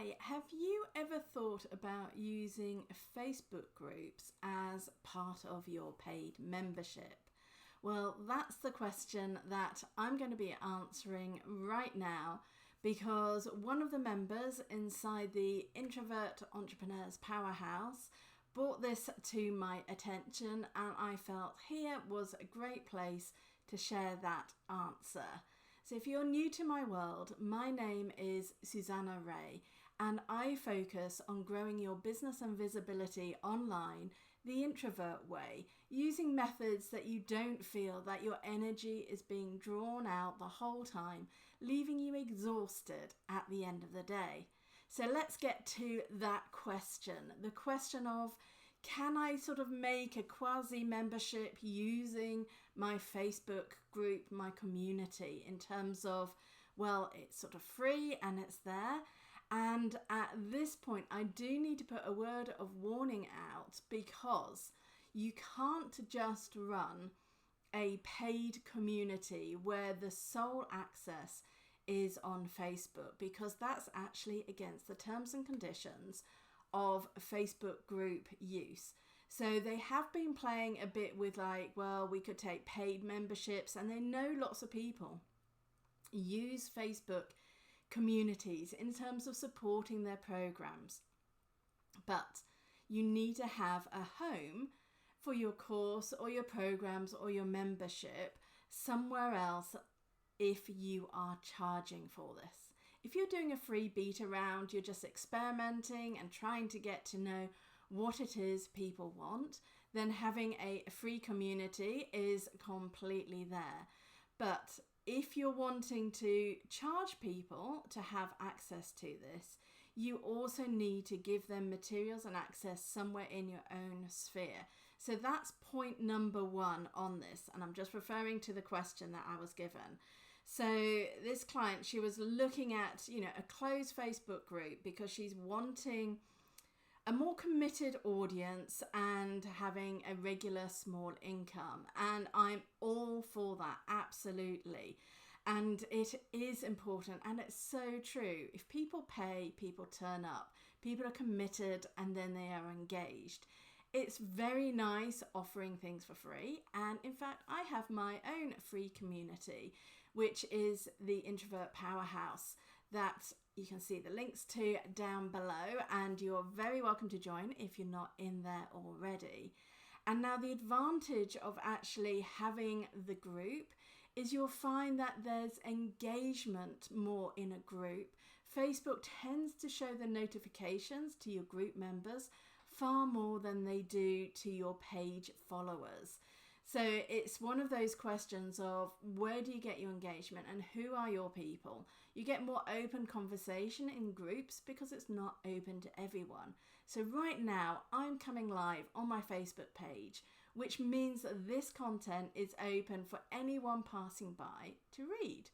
Hi, have you ever thought about using Facebook groups as part of your paid membership? Well, that's the question that I'm going to be answering right now, because one of the members inside the Introvert Entrepreneurs Powerhouse brought this to my attention, and I felt here was a great place to share that answer. So if you're new to my world, my name is Susanna Ray, and I focus on growing your business and visibility online the introvert way, using methods that you don't feel that your energy is being drawn out the whole time, leaving you exhausted at the end of the day. So let's get to that question. The question of, can I sort of make a quasi membership using my Facebook group, my community, in terms of, well, it's sort of free and it's there. And at this point, I do need to put a word of warning out, because you can't just run a paid community where the sole access is on Facebook, because that's actually against the terms and conditions of Facebook group use. So they have been playing a bit with like, well, we could take paid memberships, and they know lots of people use Facebook communities in terms of supporting their programs. But you need to have a home for your course or your programs or your membership somewhere else if you are charging for this. If you're doing a free beta round, you're just experimenting and trying to get to know what it is people want, then having a free community is completely there. But if you're wanting to charge people to have access to this, you also need to give them materials and access somewhere in your own sphere. So that's point number one on this. And I'm just referring to the question that I was given. So this client, she was looking at, a closed Facebook group because she's wanting a more committed audience and having a regular small income. And I'm all for that, absolutely. And it is important, and it's so true. If people pay, people turn up, people are committed, and then they are engaged. It's very nice offering things for free. And in fact, I have my own free community, which is the Introvert Powerhouse, that you can see the links to down below, and you're very welcome to join if you're not in there already. And now the advantage of actually having the group is you'll find that there's engagement more in a group. Facebook tends to show the notifications to your group members far more than they do to your page followers. So it's one of those questions of, where do you get your engagement and who are your people? You get more open conversation in groups because it's not open to everyone. So right now I'm coming live on my Facebook page, which means that this content is open for anyone passing by to read.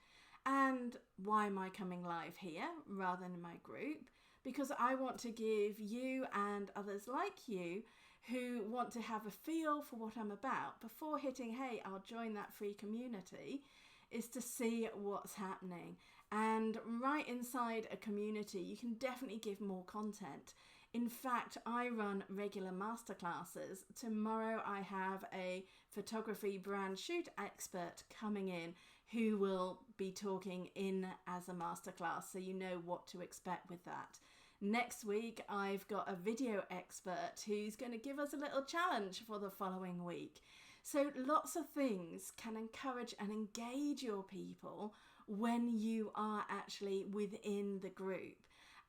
And why am I coming live here rather than in my group? Because I want to give you and others like you who want to have a feel for what I'm about before hitting, hey, I'll join that free community, is to see what's happening. And right inside a community, you can definitely give more content. In fact, I run regular masterclasses. Tomorrow I have a photography brand shoot expert coming in who will be talking in as a masterclass, so you know what to expect with that. Next week, I've got a video expert who's going to give us a little challenge for the following week. So lots of things can encourage and engage your people when you are actually within the group.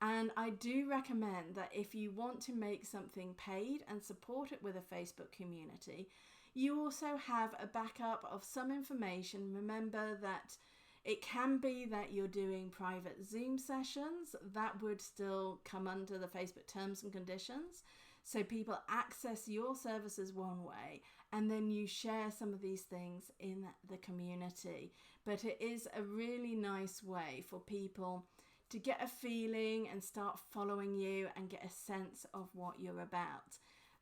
And I do recommend that if you want to make something paid and support it with a Facebook community, you also have a backup of some information. Remember that it can be that you're doing private Zoom sessions. That would still come under the Facebook terms and conditions. So people access your services one way, and then you share some of these things in the community. But it is a really nice way for people to get a feeling and start following you and get a sense of what you're about.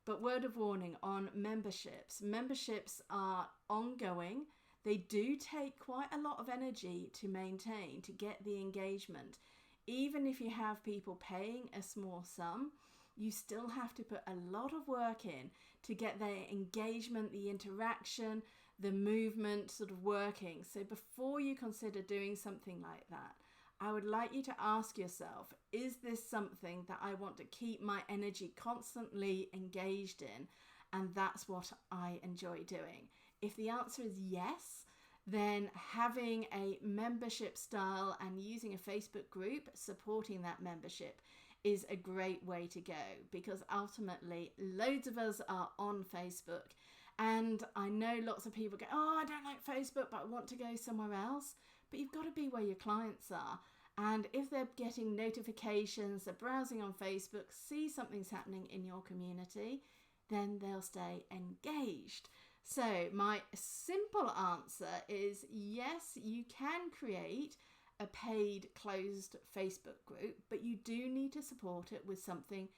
But word of warning on memberships. Memberships are ongoing. They do take quite a lot of energy to maintain, to get the engagement. even if you have people paying a small sum, you still have to put a lot of work in to get their engagement, the interaction, the movement sort of working. So before you consider doing something like that, I would like you to ask yourself, is this something that I want to keep my energy constantly engaged in? And that's what I enjoy doing. If the answer is yes, then having a membership style and using a Facebook group supporting that membership is a great way to go, because ultimately loads of us are on Facebook, and I know lots of people go, oh, I don't like Facebook, but I want to go somewhere else. But you've got to be where your clients are. And if they're getting notifications, they're browsing on Facebook, see something's happening in your community, then they'll stay engaged. So my simple answer is yes, you can create a paid closed Facebook group, but you do need to support it with something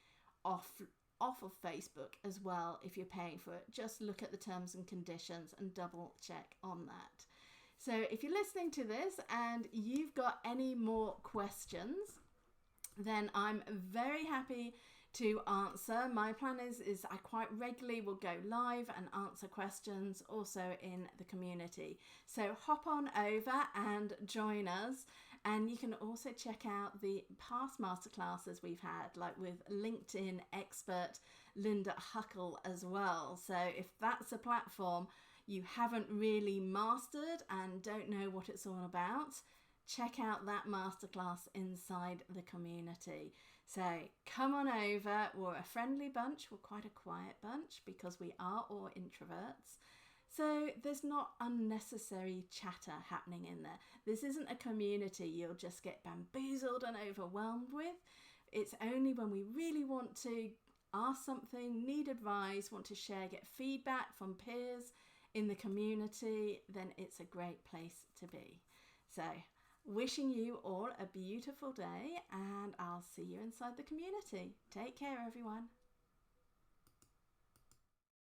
off of Facebook as well. If you're paying for it, just look at the terms and conditions and double check on that. So if you're listening to this and you've got any more questions, then I'm very happy to answer. My plan is I quite regularly will go live and answer questions also in the community. So hop on over and join us. And you can also check out the past masterclasses we've had, like with LinkedIn expert Linda Huckle as well. So if that's a platform you haven't really mastered and don't know what it's all about, check out that masterclass inside the community. So come on over. We're a friendly bunch. We're quite a quiet bunch because we are all introverts. So there's not unnecessary chatter happening in there. This isn't a community you'll just get bamboozled and overwhelmed with. It's only when we really want to ask something, need advice, want to share, get feedback from peers in the community, then it's a great place to be. So wishing you all a beautiful day, and I'll see you inside the community. Take care, everyone.